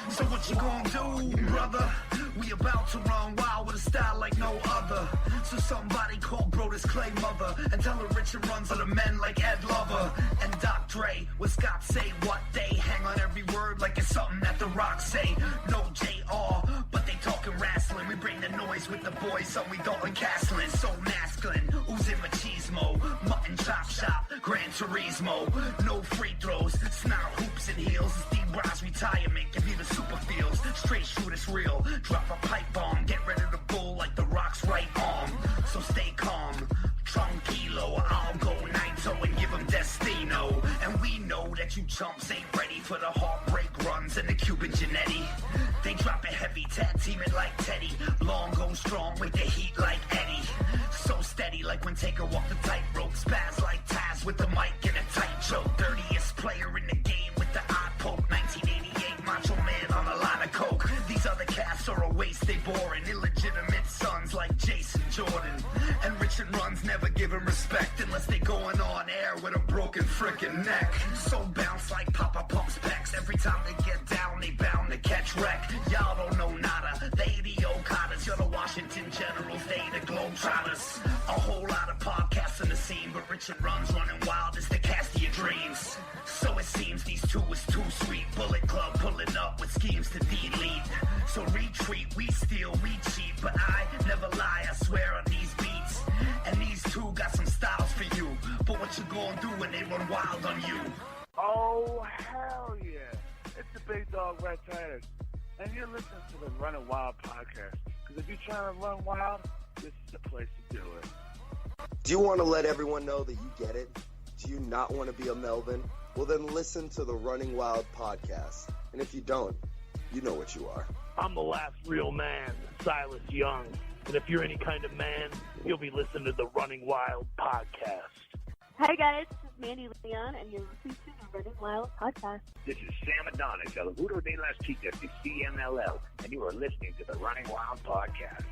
So what you gonna do, brother? We about to run wild with a style like no other. So somebody call Brodus Clay mother and tell her Richard runs on the men like Ed Lover and Doc Dre. What Scott say, what they hang on every word like it's something that the Rock say. No JR, but they talking wrestling. We bring the noise with the boys, so we Dalton Castle. So masculine, oozing machismo, mutton chop shop, Gran Turismo. No free throws, snarl hoops and heels. It's D-Bras retirement, give you the super feels. Straight shoot, it's real. Drop a pipe bomb, get ready to bull like the Rock's right arm. So stay calm, tranquilo, I'll go 9-0 and give them Destino. And we know that you chumps ain't ready for the heartbreak runs and the Cuban Genetti. They drop it heavy, tag team it like Teddy. Long go strong with the heat like Eddie. So steady like when Taker walk the tightrope. Spaz like Taz with the mic and a tight choke. Dirtiest player in the game with the eye poke. 1988 Macho Man on a line of coke. These other cats are a waste, they boring. Illegitimate sons like Jason Jordan. And Richard Runz never give him respect unless they going on air with a broken frickin' neck. So bounce like Papa Pump's pecs. Every time they get down, they bound to catch wreck. Y'all don't know nada. They the Okadas, you're the Washington Generals, they the Globetrotters. A whole lot of podcasts in the scene, but Richard Runz running wild is the cast of your dreams. So it seems these two is too sweet. Bullet Club pulling up with schemes to delete. So retreat, we steal, we cheat, but I never lie, I swear on these beats. And these two got some styles for you, but what you gonna do when they run wild on you? Oh, hell yeah. It's the Big Dog Red Titus. And you're listening to the Running Wild podcast. Because if you're trying to run wild, this is the place to do it. Do you want to let everyone know that you get it? Do you not want to be a Melvin? Well, then listen to the Running Wild podcast. And if you don't, you know what you are. I'm the last real man, Silas Young. And if you're any kind of man, you'll be listening to the Running Wild podcast. Hi guys, this is Mandy Leon, and you're listening to the Running Wild podcast. This is Sam Adonis, El Seguro de las Chicas, the CMLL, and you are listening to the Running Wild podcast.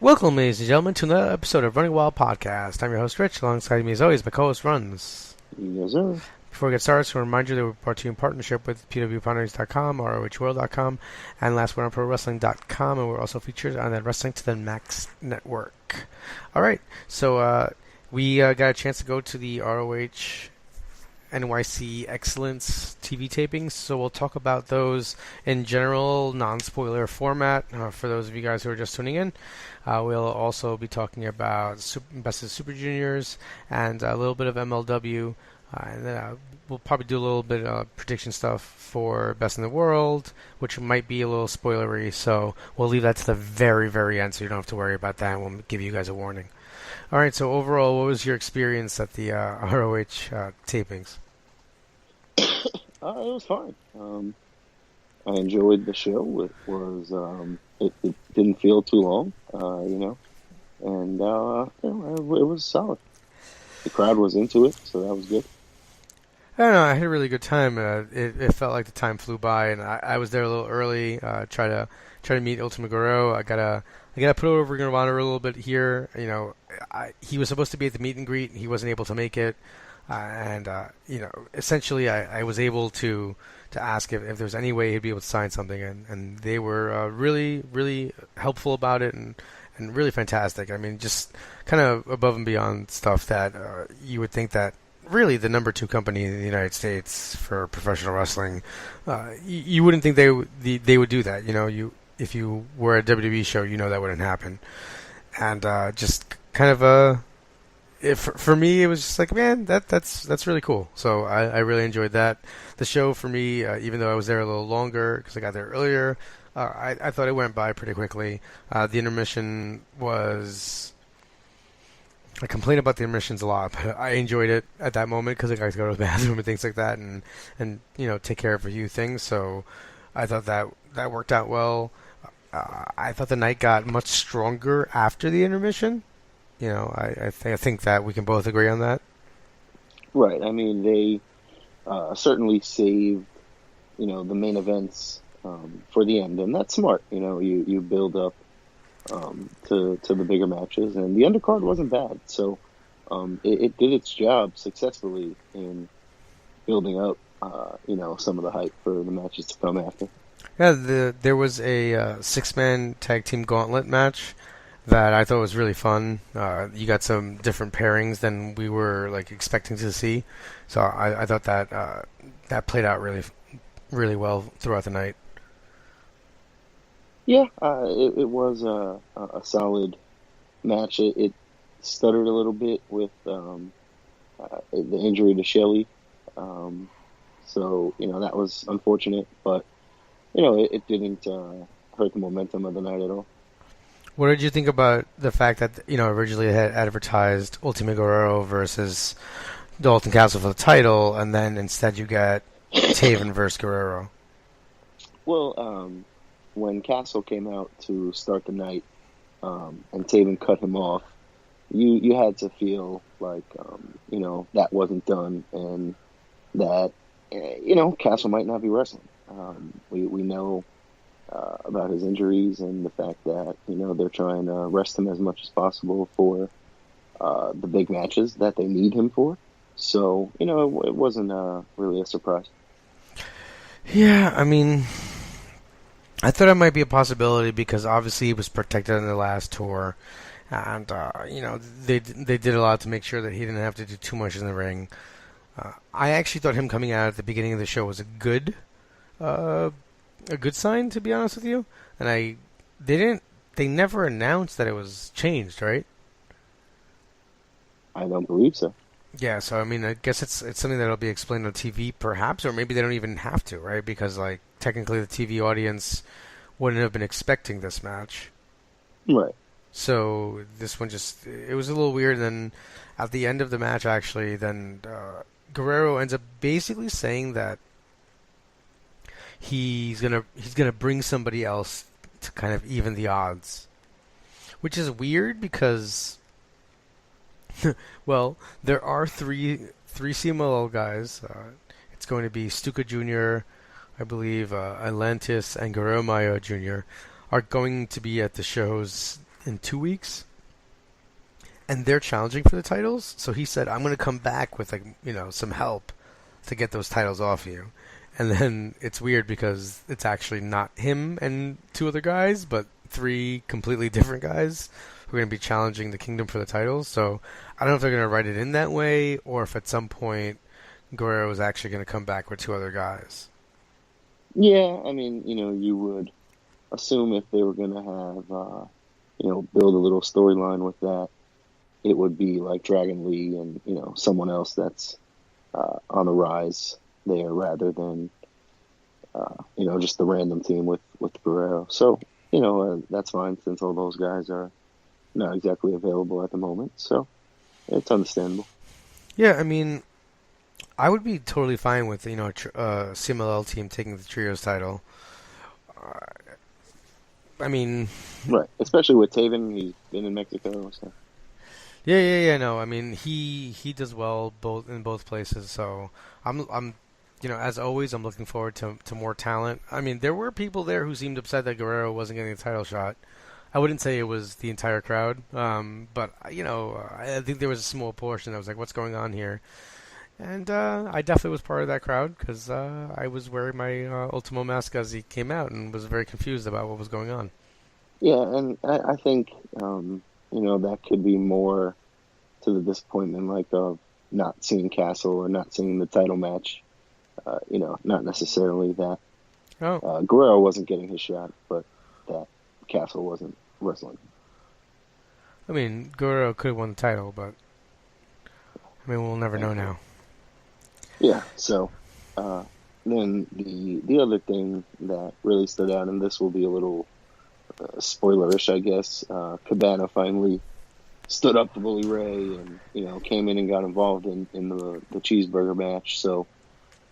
Welcome, ladies and gentlemen, to another episode of Running Wild Podcast. I'm your host, Rich. Alongside me, as always, my co-host, Runz. Yes, sir. Before we get started, so I remind you that we're brought to you in partnership with pwpioneers.com, ROHworld.com, and Last Word on Pro Wrestling.com, and we're also featured on the Wrestling to the Max network. All right, so we got a chance to go to the ROH NYC Excellence TV tapings, so we'll talk about those in general, non-spoiler format for those of you guys who are just tuning in. We'll also be talking about Best of Super Juniors and a little bit of MLW, and then we'll probably do a little bit of prediction stuff for Best in the World, which might be a little spoilery, so we'll leave that to the very, very end, so you don't have to worry about that, and we'll give you guys a warning. All right, so overall, what was your experience at the ROH tapings? It was fine. I enjoyed the show. It was it didn't feel too long, and it was solid. The crowd was into it, so that was good. I don't know. I had a really good time. It felt like the time flew by, and I was there a little early. Try to meet Ultimate Guerrero. I gotta put over Nirvana a little bit here. He was supposed to be at the meet and greet. He wasn't able to make it, and essentially I was able to ask if there was any way he'd be able to sign something, and they were really, really helpful about it and really fantastic. I mean, just kind of above and beyond stuff that you would think that really the number 2 company in the United States for professional wrestling, you wouldn't think they would do that. If you were at a WWE show, that wouldn't happen. And just kind of for me, it was just like, man, that's really cool. So I really enjoyed that. The show for me, even though I was there a little longer because I got there earlier, I thought it went by pretty quickly. The intermission was... I complain about the intermissions a lot, but I enjoyed it at that moment because I got to go to the bathroom and things like that, and take care of a few things. So I thought that worked out well. I thought the night got much stronger after the intermission. I think that we can both agree on that. Right. I mean, they certainly saved, the main events for the end, and that's smart. You build up to the bigger matches, and the undercard wasn't bad, so it did its job successfully in building up some of the hype for the matches to come after. Yeah, there was a six-man tag team gauntlet match that I thought was really fun. You got some different pairings than we were like expecting to see, so I thought that that played out really well throughout the night. Yeah, it was a solid match. It stuttered a little bit with the injury to Shelley, so that was unfortunate, but it didn't hurt the momentum of the night at all. What did you think about the fact that originally it had advertised Ultimo Guerrero versus Dalton Castle for the title, and then instead you got Taven versus Guerrero? Well, when Castle came out to start the night, and Taven cut him off, you had to feel like that wasn't done, and that Castle might not be wrestling. We know about his injuries and the fact that they're trying to rest him as much as possible for the big matches that they need him for. So it wasn't really a surprise. Yeah, I mean, I thought it might be a possibility because obviously he was protected in the last tour, and they did a lot to make sure that he didn't have to do too much in the ring. I actually thought him coming out at the beginning of the show was a good sign, to be honest with you. And they never announced that it was changed, right? I don't believe so. Yeah, so I mean, I guess it's something that'll be explained on TV, perhaps, or maybe they don't even have to, right? Because like technically, the TV audience wouldn't have been expecting this match, right? So this one it was a little weird. And then at the end of the match, actually, then Guerrero ends up basically saying that he's gonna bring somebody else to kind of even the odds, which is weird because. Well, there are three CMLL guys. It's going to be Stuka Jr., I believe, Atlantis, and Guerrero Mayo Jr. are going to be at the shows in 2 weeks, and they're challenging for the titles. So he said, "I'm going to come back with some help to get those titles off you." And then it's weird because it's actually not him and two other guys, but three completely different guys who are going to be challenging the Kingdom for the titles. So I don't know if they're going to write it in that way, or if at some point Guerrero is actually going to come back with two other guys. Yeah, I mean, you would assume if they were going to have, build a little storyline with that, it would be like Dragon Lee and, someone else that's on the rise there rather than, just the random team with Guerrero. So, that's fine since all those guys are not exactly available at the moment. So it's understandable. Yeah, I mean, I would be totally fine with CMLL team taking the trios title. I mean, right, especially with Taven, he's been in Mexico. So. Yeah. No, I mean he does well in both places. So I'm as always, I'm looking forward to more talent. I mean, there were people there who seemed upset that Guerrero wasn't getting a title shot. I wouldn't say it was the entire crowd, but I think there was a small portion that was like, "What's going on here?" And I definitely was part of that crowd because I was wearing my Ultimo mask as he came out and was very confused about what was going on. Yeah, and I think that could be more to the disappointment, like of not seeing Castle or not seeing the title match. Not necessarily that Guerrero wasn't getting his shot, but that Castle wasn't wrestling. I mean, Guerrero could have won the title, but I mean, we'll never know now. Yeah, so then the other thing that really stood out, and this will be a little spoilerish, I guess, Cabana finally stood up to Bully Ray and, came in and got involved in the cheeseburger match. So,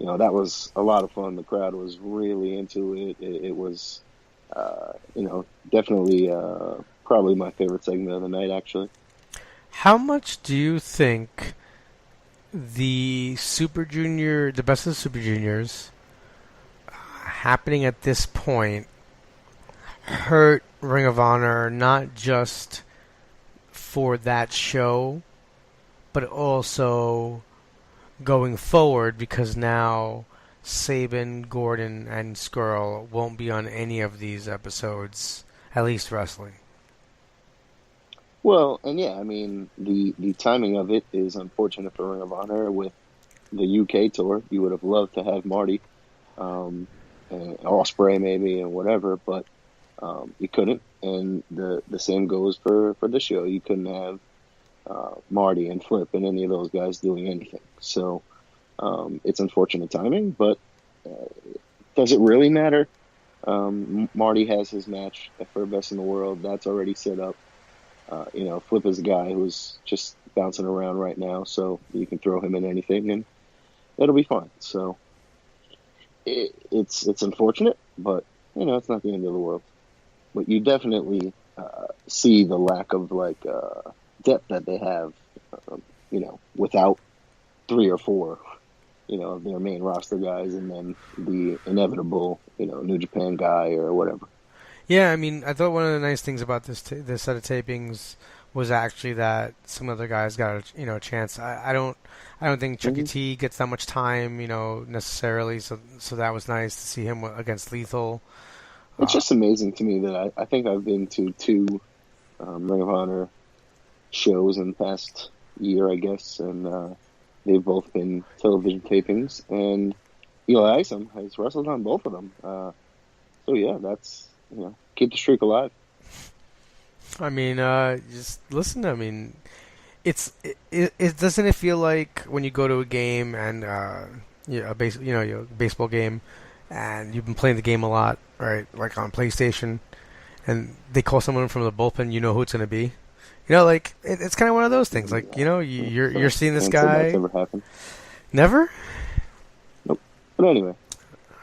that was a lot of fun. The crowd was really into it. It was, definitely probably my favorite segment of the night, actually. How much do you think the best of the Super Juniors happening at this point hurt Ring of Honor, not just for that show, but also going forward, because now Sabin, Gordon, and Skrull won't be on any of these episodes, at least wrestling. Well, and yeah, I mean, the timing of it is unfortunate for Ring of Honor with the UK tour. You would have loved to have Marty, and Ospreay maybe, and whatever, but you couldn't. And the same goes for this show. You couldn't have Marty and Flip and any of those guys doing anything. So it's unfortunate timing, but does it really matter? Marty has his match for Best in the World. That's already set up. Flip is a guy who's just bouncing around right now, so you can throw him in anything, and it'll be fine. So it's unfortunate, but it's not the end of the world. But you definitely see the lack of depth that they have, without 3 or 4, of their main roster guys, and then the inevitable, New Japan guy or whatever. Yeah, I mean, I thought one of the nice things about this set of tapings was actually that some other guys got a chance. I don't think Chucky T gets that much time, necessarily. So that was nice to see him against Lethal. It's just amazing to me that I think I've been to 2 Ring of Honor shows in the past year, I guess, and they've both been television tapings. And Eli Isom has wrestled on both of them. So yeah, that's keep the streak alive. I mean, just listen. I mean, it doesn't it feel like when you go to a game and a baseball game, and you've been playing the game a lot, right? Like on PlayStation, and they call someone from the bullpen, you know who it's going to be. It's kind of one of those things. Like, you're seeing this guy. That's never happened. Never? Nope. But anyway.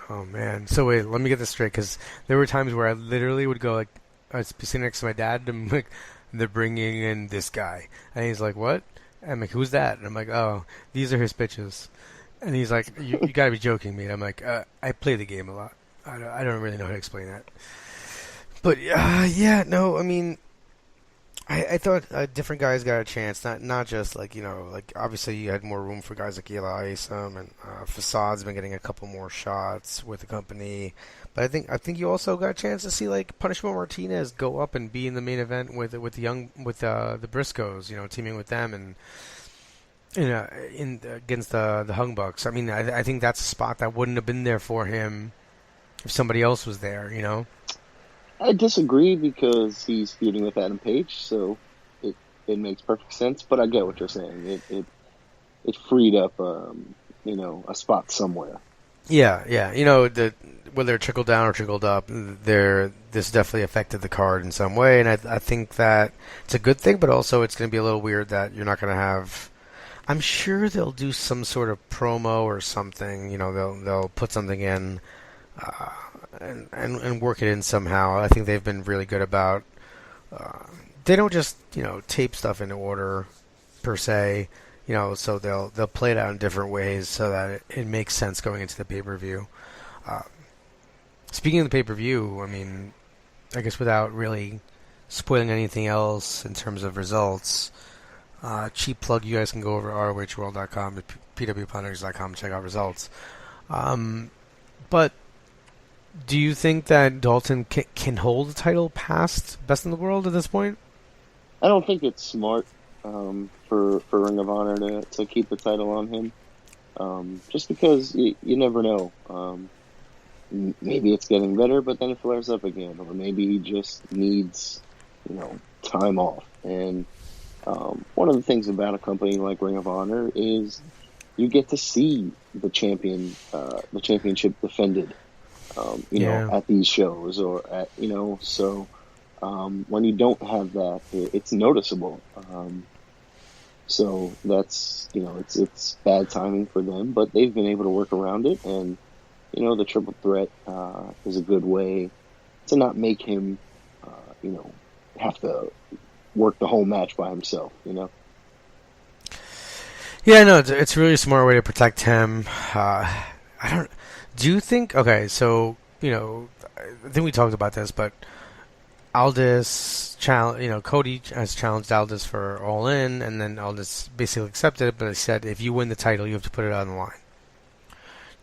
Oh man. So wait, let me get this straight, because there were times where I literally would go I'd be sitting next to my dad, and I'm like, they're bringing in this guy, and he's like, what? And I'm like, who's that? And I'm like, oh, these are his pitches. And he's like, you gotta be joking me. And I'm like, I play the game a lot. I don't really know how to explain that. But yeah, no, I mean, I thought different guys got a chance, not just obviously you had more room for guys like Eli Isom, and Facade's been getting a couple more shots with the company, but I think you also got a chance to see Punishment Martinez go up and be in the main event with the Briscoes, teaming with them and against the Hung Bucks. I mean, I think that's a spot that wouldn't have been there for him if somebody else was there, I disagree because he's feuding with Adam Page, so it makes perfect sense. But I get what you're saying. It freed up a spot somewhere. Yeah. Whether it trickled down or trickled up, this definitely affected the card in some way, and I think that it's a good thing. But also, it's going to be a little weird that you're not going to have. I'm sure they'll do some sort of promo or something. They'll put something in. And work it in somehow. I think they've been really good about. They don't just tape stuff in order, per se. So they'll play it out in different ways so that it makes sense going into the pay-per-view. Speaking of the pay-per-view, I mean, I guess without really spoiling anything else in terms of results, cheap plug. You guys can go over to ROHworld.com, pwpunditers.com, check out results. But do you think that Dalton can hold the title past Best in the World at this point? I don't think it's smart for Ring of Honor to keep the title on him. Just because you never know. Maybe it's getting better, but then it flares up again. Or maybe he just needs, time off. And one of the things about a company like Ring of Honor is you get to see the championship defended. At these shows or so when you don't have that, it's noticeable. So that's, it's bad timing for them, but they've been able to work around it. And, the triple threat is a good way to not make him, have to work the whole match by himself, Yeah, no, it's a really smart way to protect him. Do you think... Okay, so, I think we talked about this, but Aldis Cody has challenged Aldis for All In, and then Aldis basically accepted it, but he said, if you win the title, you have to put it on the line.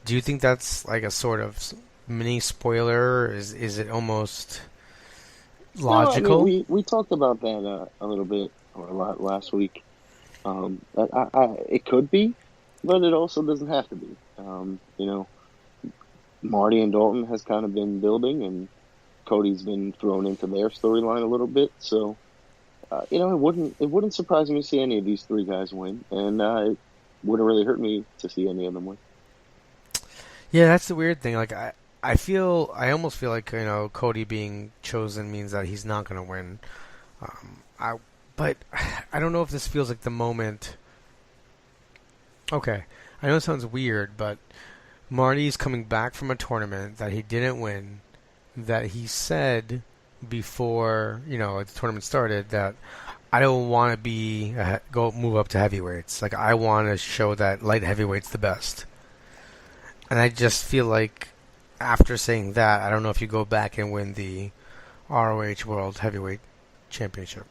Do you think that's like a sort of mini spoiler? Is it almost logical? No, I mean, we talked about that a little bit or a lot last week. It could be, but it also doesn't have to be. Marty and Dalton has kind of been building, and Cody's been thrown into their storyline a little bit. So, it wouldn't surprise me to see any of these three guys win, and it wouldn't really hurt me to see any of them win. Yeah, that's the weird thing. Like I almost feel like Cody being chosen means that he's not going to win. But I don't know if this feels like the moment. Okay, I know it sounds weird, but Marty's coming back from a tournament that he didn't win, that he said before the tournament started that I don't want to move up to heavyweights. Like I want to show that light heavyweight's the best. And I just feel like after saying that, I don't know if you go back and win the ROH World Heavyweight Championship.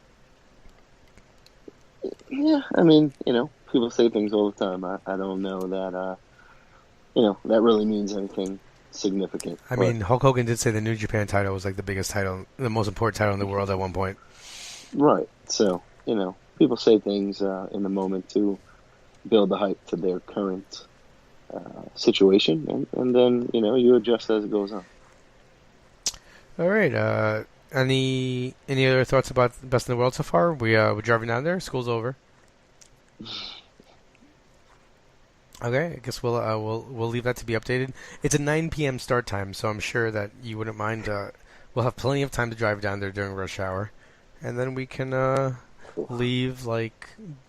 Yeah, I mean, people say things all the time. I don't know that, that really means anything significant. I mean, Hulk Hogan did say the New Japan title was like the biggest title, the most important title in the world at one point. Right. So, people say things in the moment to build the hype to their current situation, and then, you adjust as it goes on. All right. Any other thoughts about the best in the world so far? We're driving down there. School's over. Okay, I guess we'll leave that to be updated. It's a 9 p.m. start time, so I'm sure that you wouldn't mind. We'll have plenty of time to drive down there during rush hour, and then we can leave like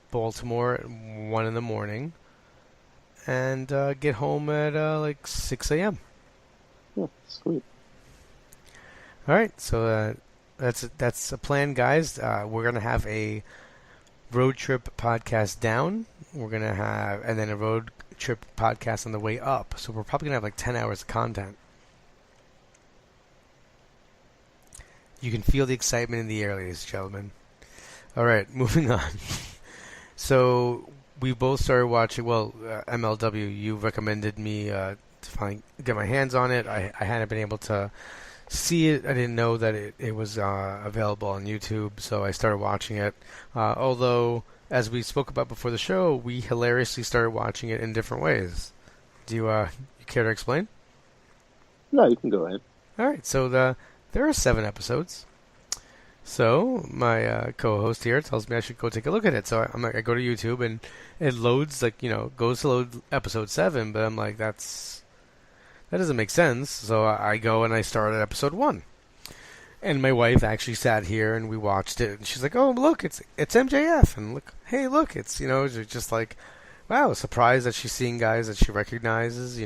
Baltimore at 1 in the morning, and get home at like 6 a.m. Yeah, sweet. All right, so that's a plan, guys. We're gonna have a road trip podcast down. We're gonna have and then a road trip podcast on the way up. So we're probably gonna have like 10 hours of content. You can feel the excitement in the air, ladies and gentlemen. All right, moving on. So we both started watching. Well, MLW. You recommended me to get my hands on it. I hadn't been able to see it. I didn't know that it was available on YouTube, so I started watching it. Although, as we spoke about before the show, we hilariously started watching it in different ways. Do you care to explain? No, you can go ahead. All right, so there are 7 episodes. So my co-host here tells me I should go take a look at it. So I go to YouTube and it loads goes to load episode 7, but I'm like that doesn't make sense. So I go and I start at episode 1. And my wife actually sat here and we watched it. And she's like, "Oh, look, it's MJF." And look, hey, look, it's just like, wow, surprised that she's seeing guys that she recognizes.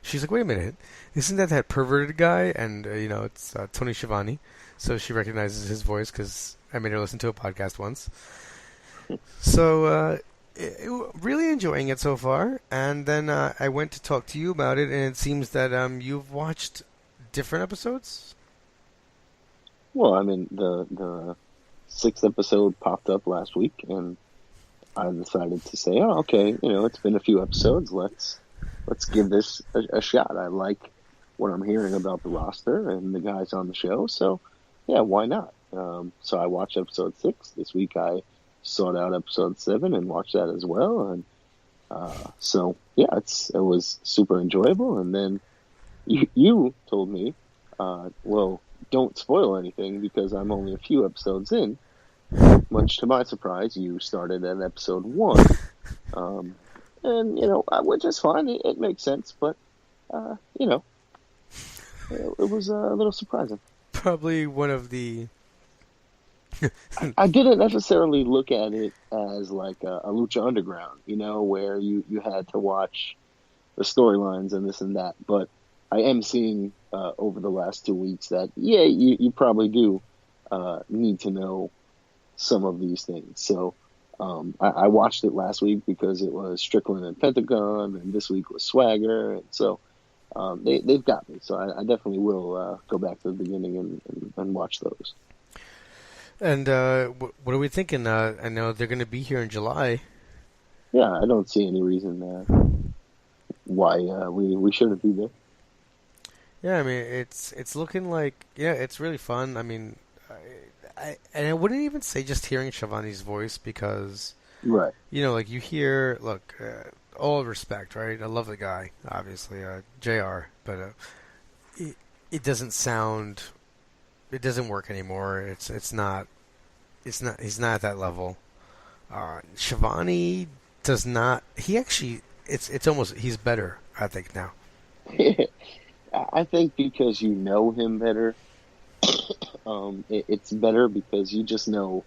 She's like, "Wait a minute, isn't that perverted guy?" And it's Tony Schiavone. So she recognizes his voice because I made her listen to a podcast once. So really enjoying it so far. And then I went to talk to you about it, and it seems that you've watched different episodes. Well, I mean, the 6th episode popped up last week, and I decided to say, "Oh, okay, it's been a few episodes. Let's give this a shot. I like what I'm hearing about the roster and the guys on the show, so yeah, why not?" So I watched episode 6 this week. I sought out episode 7 and watched that as well, and so yeah, it was super enjoyable. And then you told me, well, don't spoil anything because I'm only a few episodes in. Much to my surprise, you started at episode 1, and which is fine. It makes sense, but it was a little surprising. Probably one of the. I didn't necessarily look at it as like a Lucha Underground, where you had to watch the storylines and this and that. But I am seeing over the last 2 weeks that, yeah, you probably do need to know some of these things. So I watched it last week because it was Strickland and Pentagon, and this week was Swagger. And so they've got me. So I definitely will go back to the beginning and watch those. And what are we thinking? I know they're going to be here in July. Yeah, I don't see any reason why we shouldn't be there. Yeah, I mean, it's looking like, yeah, it's really fun. I mean, I wouldn't even say just hearing Shivani's voice because, Right. you know, like you hear, look, all respect, right? I love the guy, obviously, JR, but it doesn't sound, it doesn't work anymore. He's not at that level. Shivani does not, he actually, it's almost, he's better, I think, now. I think because you know him better, it's better because you just know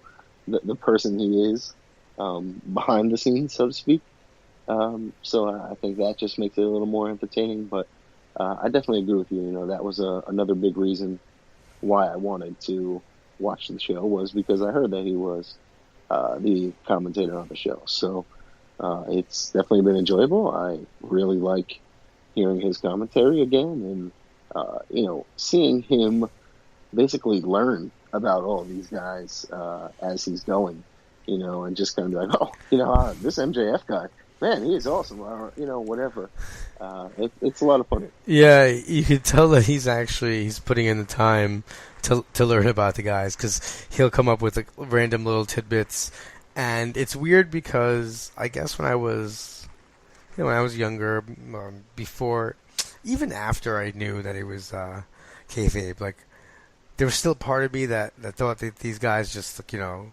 the person he is behind the scenes, so to speak. So I think that just makes it a little more entertaining. But I definitely agree with you. You know, that was another big reason why I wanted to watch the show, was because I heard that he was the commentator on the show. So it's definitely been enjoyable. I really like hearing his commentary again, and you know, seeing him basically learn about all these guys as he's going, you know, and just kind of like, oh, you know, this MJF guy, man, he is awesome, or, you know, whatever. It's a lot of fun. Yeah, you could tell that he's putting in the time to learn about the guys, because he'll come up with like random little tidbits, and it's weird because I guess when I was younger, before, even after I knew that it was kayfabe, like there was still part of me that thought that these guys just, like, you know,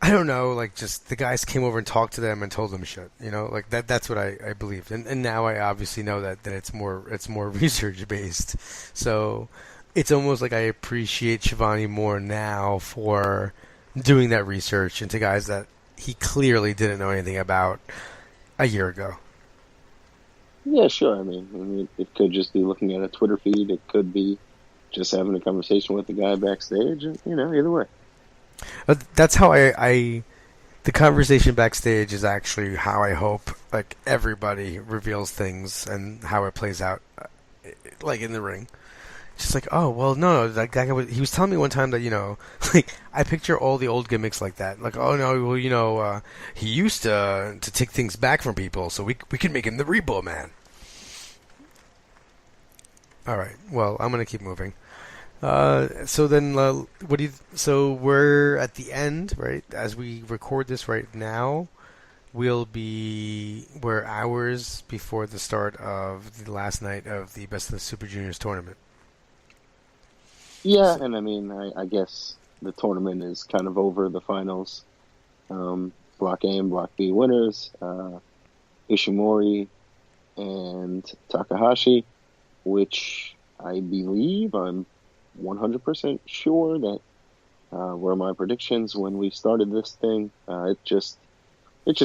I don't know, like just the guys came over and talked to them and told them shit, you know, like that's what I believed, and now I obviously know that it's more research based, so it's almost like I appreciate Shivani more now for doing that research into guys that he clearly didn't know anything about a year ago. Yeah, sure. I mean, it could just be looking at a Twitter feed. It could be just having a conversation with the guy backstage. You know, either way. That's how the conversation backstage is actually how I hope, like, everybody reveals things and how it plays out, like, in the ring. Just like, oh, well, no, that guy he was telling me one time that, you know, like, I picture all the old gimmicks like that. Like, oh, no, well, you know, he used to take things back from people, so we could make him the Rebo Man. All right, well, I'm going to keep moving. So then, so we're at the end, right? As we record this right now, we're hours before the start of the last night of the Best of the Super Juniors tournament. Yeah, and I mean, I guess the tournament is kind of over. The finals, Block A and Block B winners, Ishimori and Takahashi, which I believe, I'm 100% sure that were my predictions when we started this thing. It just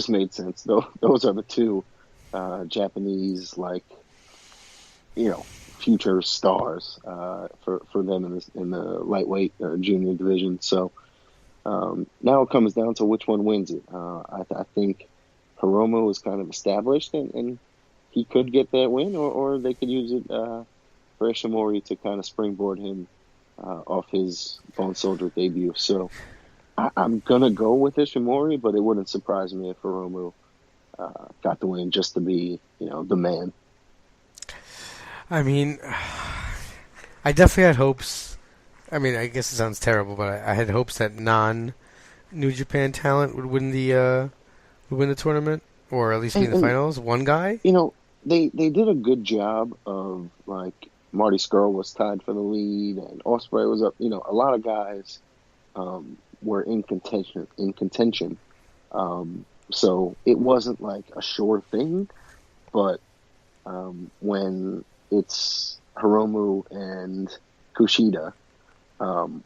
made sense. Those are the two Japanese, like, you know, future stars for them in the lightweight junior division. So now it comes down to which one wins it. I think Hiromu is kind of established, and he could get that win, or they could use it for Ishimori to kind of springboard him off his Bone Soldier debut. So I'm going to go with Ishimori, but it wouldn't surprise me if Hiromu got the win just to be, you know, the man. I mean, I definitely had hopes. I mean, I guess it sounds terrible, but I had hopes that non-New Japan talent would win the tournament, or at least be in the finals. One guy, you know, they did a good job of, like, Marty Scurll was tied for the lead, and Ospreay was up. You know, a lot of guys were in contention. So it wasn't like a sure thing, but when it's Hiromu and Kushida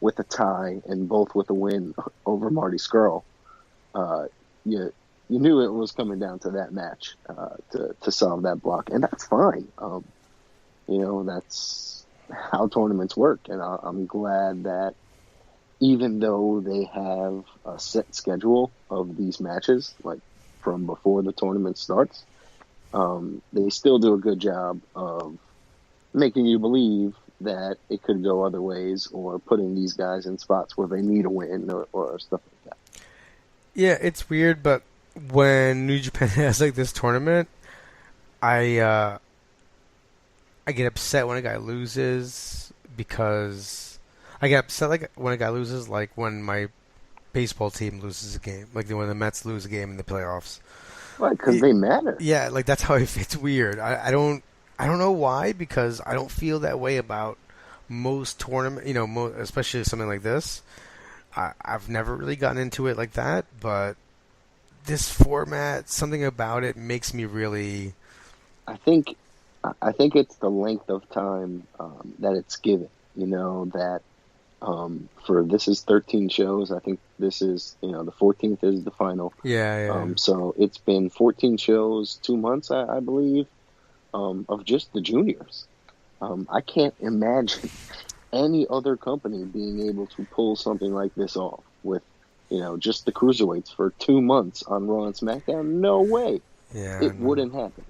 with a tie and both with a win over Marty Scurll, you knew it was coming down to that match to solve that block, and that's fine. You know, that's how tournaments work, and I'm glad that even though they have a set schedule of these matches, like from before the tournament starts, they still do a good job of making you believe that it could go other ways, or putting these guys in spots where they need a win or stuff like that. Yeah, it's weird, but when New Japan has like this tournament, I get upset when a guy loses because I get upset like when a guy loses, like when my baseball team loses a game, like when the Mets lose a game in the playoffs. Right, because they matter. Yeah, like that's how it's weird. I don't know why, because I don't feel that way about most tournament, especially something like this. I've never really gotten into it like that, but this format, something about it makes me really. I think it's the length of time that it's given. That for this is 13 shows. I think this is the 14th is the final. Yeah. So it's been 14 shows, 2 months, I believe, of just the juniors. I can't imagine any other company being able to pull something like this off with, just the cruiserweights for 2 months on Raw and SmackDown. No way. Yeah, it wouldn't happen.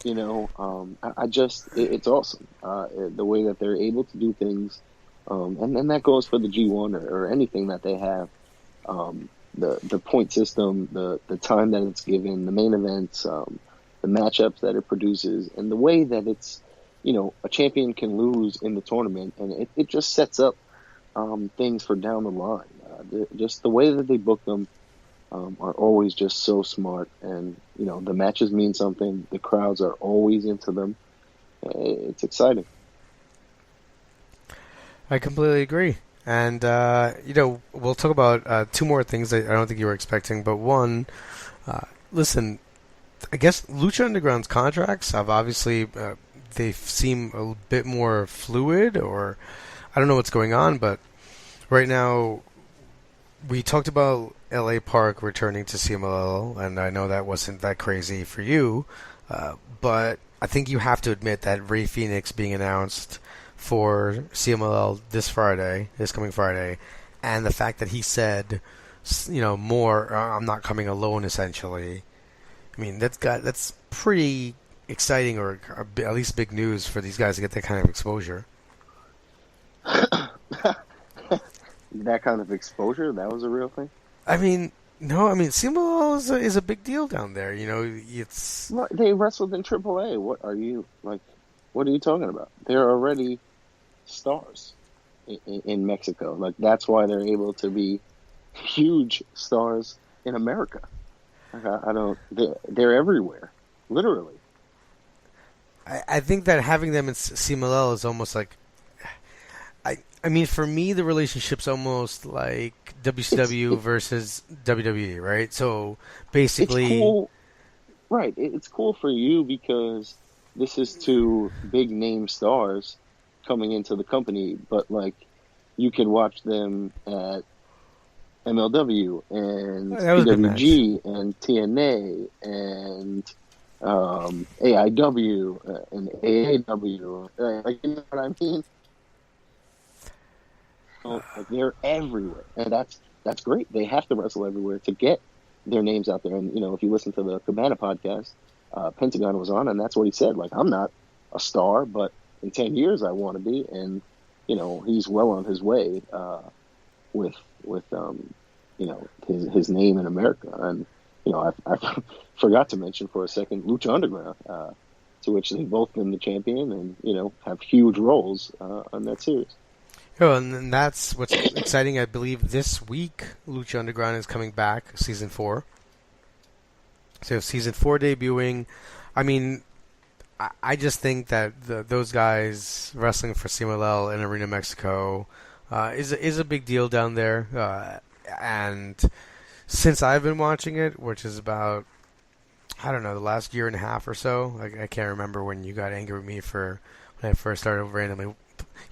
It's awesome. The way that they're able to do things. And then that goes for the G1 or anything that they have. The point system, the time that it's given, the main events, the matchups that it produces, and the way that it's, a champion can lose in the tournament, and it just sets up things for down the line. Just the way that they book them are always just so smart, and the matches mean something. The crowds are always into them. It's exciting. I completely agree. And, we'll talk about 2 more things that I don't think you were expecting. But one, listen, I guess Lucha Underground's contracts have obviously, they seem a bit more fluid, or I don't know what's going on. But right now, we talked about LA Park returning to CMLL, and I know that wasn't that crazy for you. But I think you have to admit that Rey Fenix being announced for CMLL this coming Friday, and the fact that he said, more, I'm not coming alone, essentially. I mean, that's pretty exciting, or at least big news for these guys to get that kind of exposure. That kind of exposure? That was a real thing? I mean, no, CMLL is a big deal down there. It's... They wrestled in AAA. What are you talking about? They're already stars in Mexico. Like, that's why they're able to be huge stars in America. They're everywhere, literally. I think that having them in CMLL is almost like, I mean, for me, the relationship's almost like WCW versus WWE, right? So basically, it's cool. Right? It's cool for you because this is 2 big name stars coming into the company, but like you can watch them at MLW and PWG and TNA and AIW and AAW. Like, you know what I mean? So, like, they're everywhere, and that's great. They have to wrestle everywhere to get their names out there. And if you listen to the Cabana podcast, Pentagon was on, and that's what he said. Like, I'm not a star, but in 10 years I want to be, and he's well on his way with his name in America. And I forgot to mention for a second Lucha Underground, to which they've both been the champion and have huge roles on that series. Oh, and that's what's exciting. I believe this week Lucha Underground is coming back, season 4. So season 4 debuting. I mean, I just think that those guys wrestling for CMLL in Arena Mexico is a big deal down there. And since I've been watching it, which is about, I don't know, the last year and a half or so. Like, I can't remember when you got angry with me for when I first started randomly.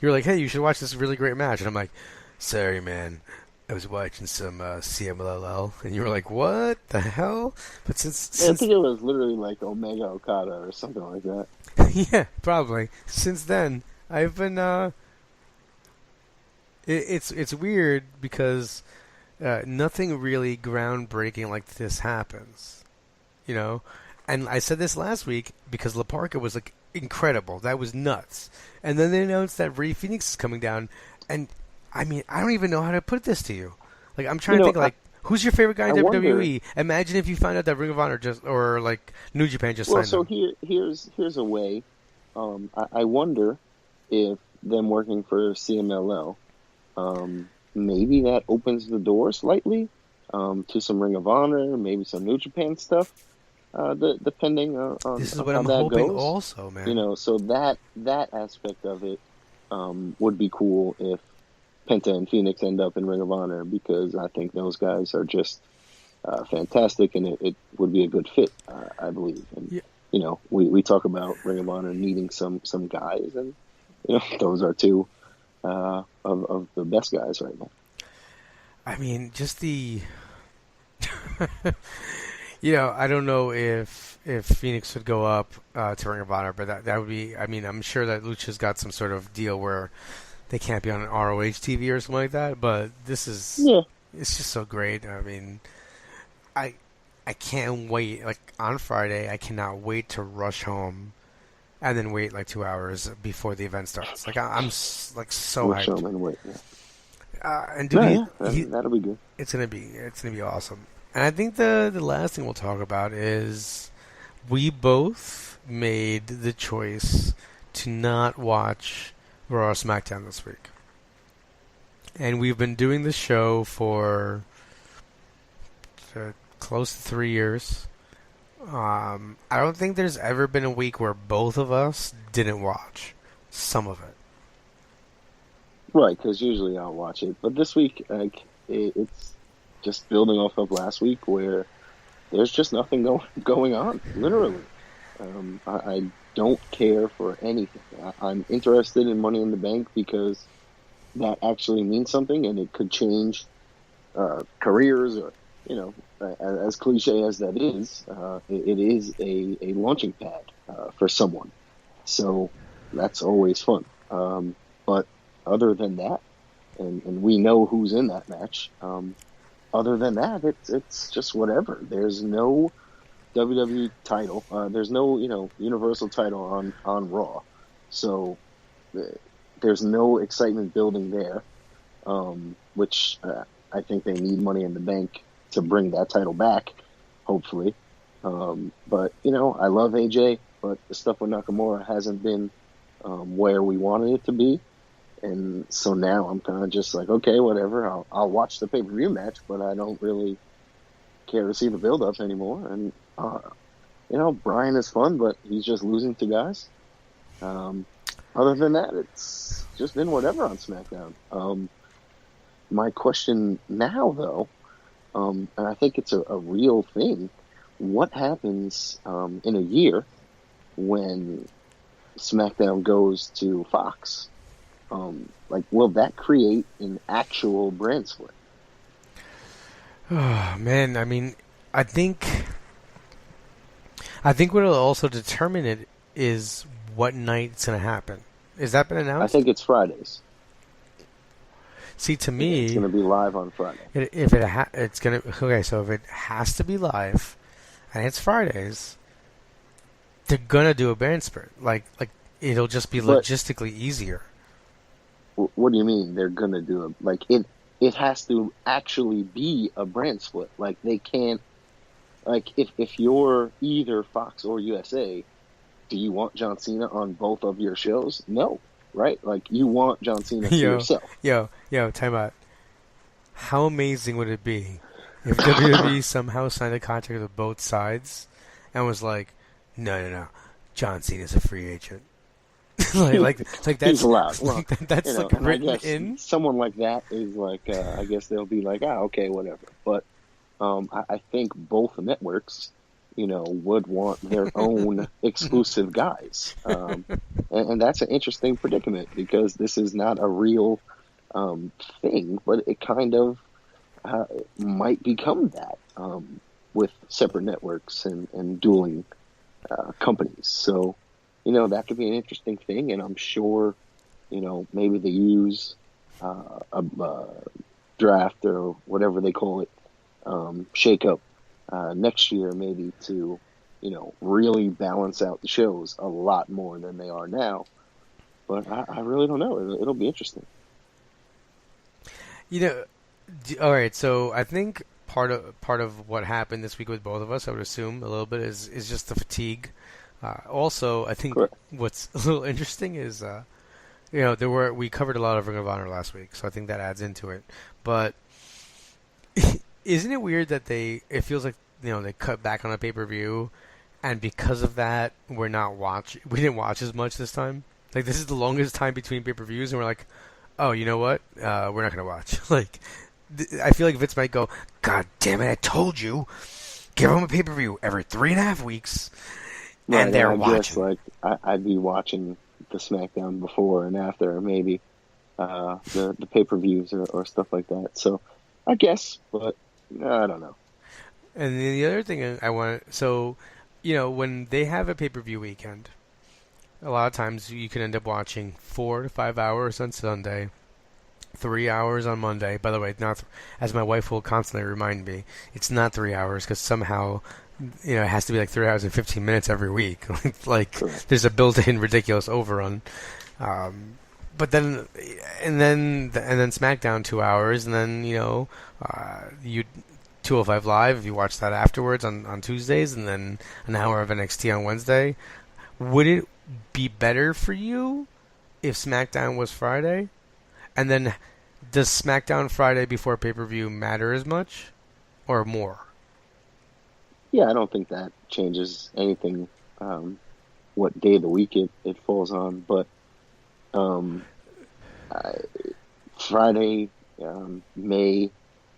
You were like, hey, you should watch this really great match. And I'm like, sorry, man. I was watching some CMLL. And you were like, what the hell? But since I think it was literally like Omega Okada or something like that. Yeah, probably. Since then, I've been... It's weird because nothing really groundbreaking like this happens. And I said this last week because La Parka was like incredible. That was nuts. And then they announced that Rey Fenix is coming down, and I mean, I don't even know how to put this to you. Like, I'm trying to think, like, Who's your favorite guy in I WWE? Imagine if you find out that Ring of Honor or like New Japan just signed them. Here's a way. I wonder if them working for CMLL, maybe that opens the door slightly to some Ring of Honor, maybe some New Japan stuff, depending on This is on what how I'm that hoping goes. also, man. You know, so that aspect of it would be cool if Penta and Phoenix end up in Ring of Honor, because I think those guys are just fantastic, and it would be a good fit, I believe. And you know, we talk about Ring of Honor needing some guys, and you know, those are two of the best guys right now. I mean, just the, you know, I don't know if Phoenix would go up to Ring of Honor, but that would be. I mean, I'm sure that Lucha's got some sort of deal where they can't be on an ROH TV or something like that. But this is, it's just so great. I mean, I can't wait. Like on Friday, I cannot wait to rush home and then wait like 2 hours before the event starts. Like I'm like so Rush hyped. home and wait. And dude, that'll be good. It's gonna be awesome. And I think the last thing we'll talk about is we both made the choice to not watch Raw or SmackDown this week. And we've been doing the show for close to 3 years. I don't think there's ever been a week where both of us didn't watch some of it. Right, because usually I'll watch it. But this week, like, it's just building off of last week where there's just nothing going on, literally. I don't care for anything. I'm interested in Money in the Bank because that actually means something, and it could change careers, or, you know, as cliche as that is, it is a launching pad for someone. So that's always fun. But other than that, and we know who's in that match, other than that, it's just whatever. There's no WWE title. There's no, you know, Universal title on Raw. So there's no excitement building there, which I think they need Money in the Bank to bring that title back, hopefully. But, you know, I love AJ, but the stuff with Nakamura hasn't been where we wanted it to be. And so now I'm kind of just like, okay, whatever. I'll watch the pay-per-view match, but I don't really care to see the build-up anymore. And, you know, Bryan is fun, but he's just losing to guys. Other than that, it's just been whatever on SmackDown. My question now, though, and I think it's a real thing, what happens in a year when SmackDown goes to Fox? Like, will that create an actual brand split? Oh, man, I mean, I think what will also determine it is what night it's going to happen. Has that been announced? I think it's Fridays. See, to me, it's going to be live on Friday. It's going to, okay, so if it has to be live and it's Fridays, they're going to do a brand split. Like it'll just be logistically easier. What do you mean they're going to do it? Like, it has to actually be a brand split. Like, they can't, like, if you're either Fox or USA, do you want John Cena on both of your shows? No, right? Like, you want John Cena for yourself. Yo, time out. How amazing would it be if WWE somehow signed a contract with both sides and was like, no, John Cena's a free agent. like that's he's allowed. Well, that's, you know, like written in. Someone like that is like, I guess they'll be like, okay, whatever. But I think both networks, you know, would want their own exclusive guys, and that's an interesting predicament because this is not a real thing, but it kind of might become that with separate networks and dueling companies. So, you know, that could be an interesting thing, and I'm sure, you know, maybe they use a draft or whatever they call it, shake-up next year maybe to, you know, really balance out the shows a lot more than they are now. But I really don't know. It'll be interesting. You know, all right, so I think part of what happened this week with both of us, I would assume a little bit is just the fatigue. Also, I think what's a little interesting is we covered a lot of Ring of Honor last week, so I think that adds into it. But isn't it weird that it feels like they cut back on a pay-per-view, and because of that we didn't watch as much this time. Like, this is the longest time between pay-per-views, and we're like, oh, you know what? We're not gonna watch. Like, I feel like Vince might go, God damn it, I told you, give them a pay-per-view every 3.5 weeks, and they're watching. Guess, like, I'd be watching the SmackDown before and after, maybe the pay-per-views or stuff like that. So I guess, but I don't know. And the other thing I want, so when they have a pay-per-view weekend, a lot of times you can end up watching 4 to 5 hours on Sunday, 3 hours on Monday. By the way, not as my wife will constantly remind me, it's not 3 hours because somehow it has to be like 3 hours and 15 minutes every week. Like there's a built-in ridiculous overrun. But then SmackDown 2 hours, and then you 205 Live if you watch that afterwards on Tuesdays, and then an hour of NXT on Wednesday. Would it be better for you if SmackDown was Friday? And then does SmackDown Friday before pay-per-view matter as much or more? Yeah, I don't think that changes anything, what day of the week it falls on. But Friday may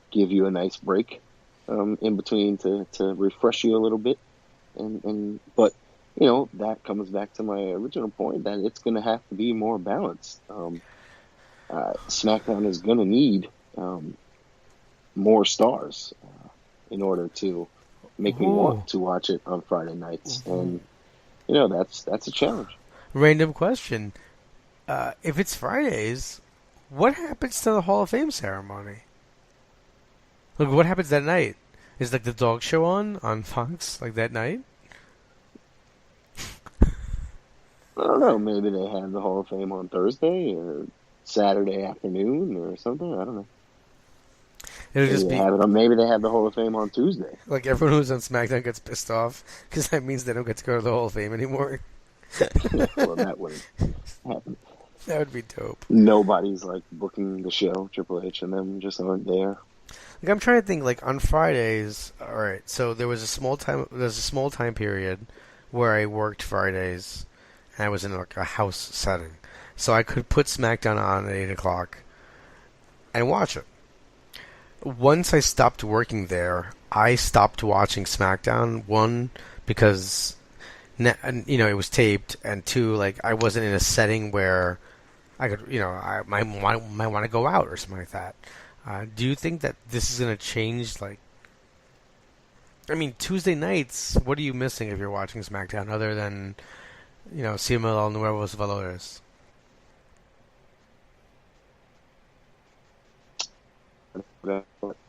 give you a nice break in between to refresh you a little bit. But that comes back to my original point that it's going to have to be more balanced. SmackDown is going to need more stars in order to make me want to watch it on Friday nights. And, that's a challenge. Random question. If it's Fridays, what happens to the Hall of Fame ceremony? Like, what happens that night? Is like the dog show on Fox like that night? I don't know. Maybe they have the Hall of Fame on Thursday or Saturday afternoon or something. I don't know. Maybe they have the Hall of Fame on Tuesday. Like everyone who's on SmackDown gets pissed off because that means they don't get to go to the Hall of Fame anymore. Well, that wouldn't happen. That would be dope. Nobody's like booking the show. Triple H and them just aren't there. Like, I'm trying to think. Like on Fridays, all right. So there's a small time period where I worked Fridays, and I was in like a house setting, so I could put SmackDown on at 8 o'clock and watch it. Once I stopped working there, I stopped watching SmackDown. One, because it was taped, and two, like I wasn't in a setting where I could, I might want to go out or something like that. Do you think that this is going to change? Like, I mean, Tuesday nights, what are you missing if you're watching SmackDown other than, CMLL Nuevos Valores?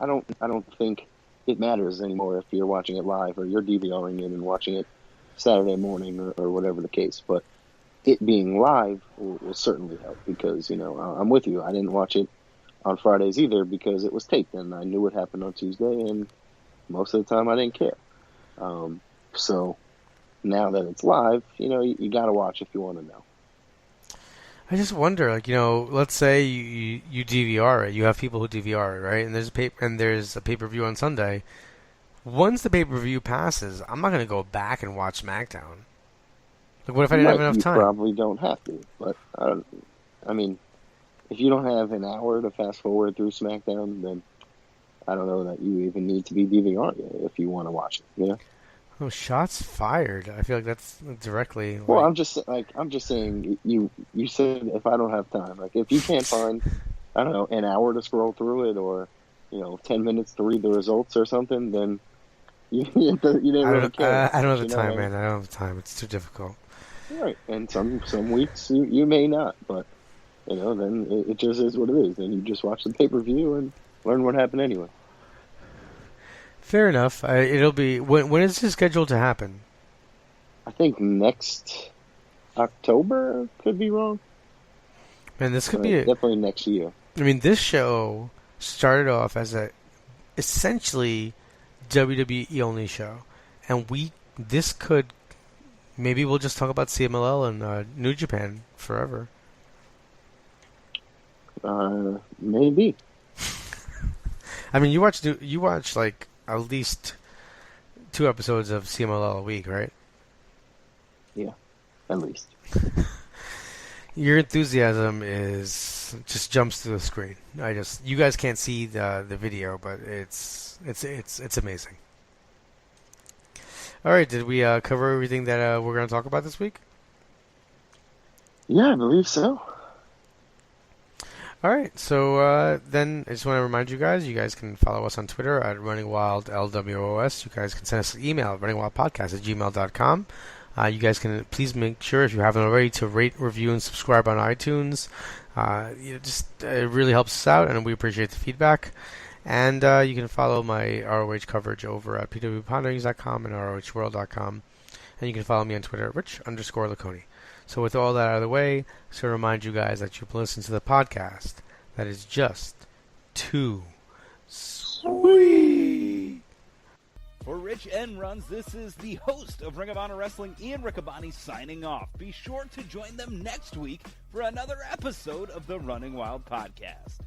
I don't think it matters anymore if you're watching it live or you're DVRing it and watching it Saturday morning or whatever the case. But it being live will certainly help because, I'm with you. I didn't watch it on Fridays either because it was taped and I knew what happened on Tuesday, and most of the time I didn't care. So now that it's live, you got to watch if you want to know. I just wonder, like, let's say you DVR it. You have people who DVR it, right? And there's a pay-per-view on Sunday. Once the pay-per-view passes, I'm not going to go back and watch SmackDown. Like, what if I didn't have enough time? You probably don't have to, but if you don't have an hour to fast forward through SmackDown, then I don't know that you even need to be DVRing it if you want to watch it. Oh, shots fired! I feel like that's directly. Well, I'm just saying. You said if I don't have time, like if you can't find, I don't know, an hour to scroll through it, or 10 minutes to read the results or something, then you didn't really care. I don't have the time, man. I don't have the time. It's too difficult. Right, and some weeks you may not, but then it just is what it is. Then you just watch the pay-per-view and learn what happened anyway. Fair enough. It'll be when is this scheduled to happen? I think next October. Could be wrong. Man, this could be definitely next year. I mean, this show started off as essentially WWE only show, and this could maybe we'll just talk about CMLL and New Japan forever. Maybe. I mean, you watch like at least 2 episodes of CMLL a week, right? Yeah, at least. Your enthusiasm just jumps to the screen. You guys can't see the video, but it's amazing. All right, did we cover everything that we're going to talk about this week? Yeah, I believe so. All right, so then I just want to remind you guys can follow us on Twitter at RunningWildLWOS. You guys can send us an email at runningwildpodcast@gmail.com. You guys can please make sure, if you haven't already, to rate, review, and subscribe on iTunes. It really helps us out, and we appreciate the feedback. And you can follow my ROH coverage over at pwponderings.com and rohworld.com. And you can follow me on Twitter at rich_laconi. So with all that out of the way, just to remind you guys that you can listen to the podcast that is just too sweet. For Rich and Runz, this is the host of Ring of Honor Wrestling, Ian Riccaboni, signing off. Be sure to join them next week for another episode of the Running Wild Podcast.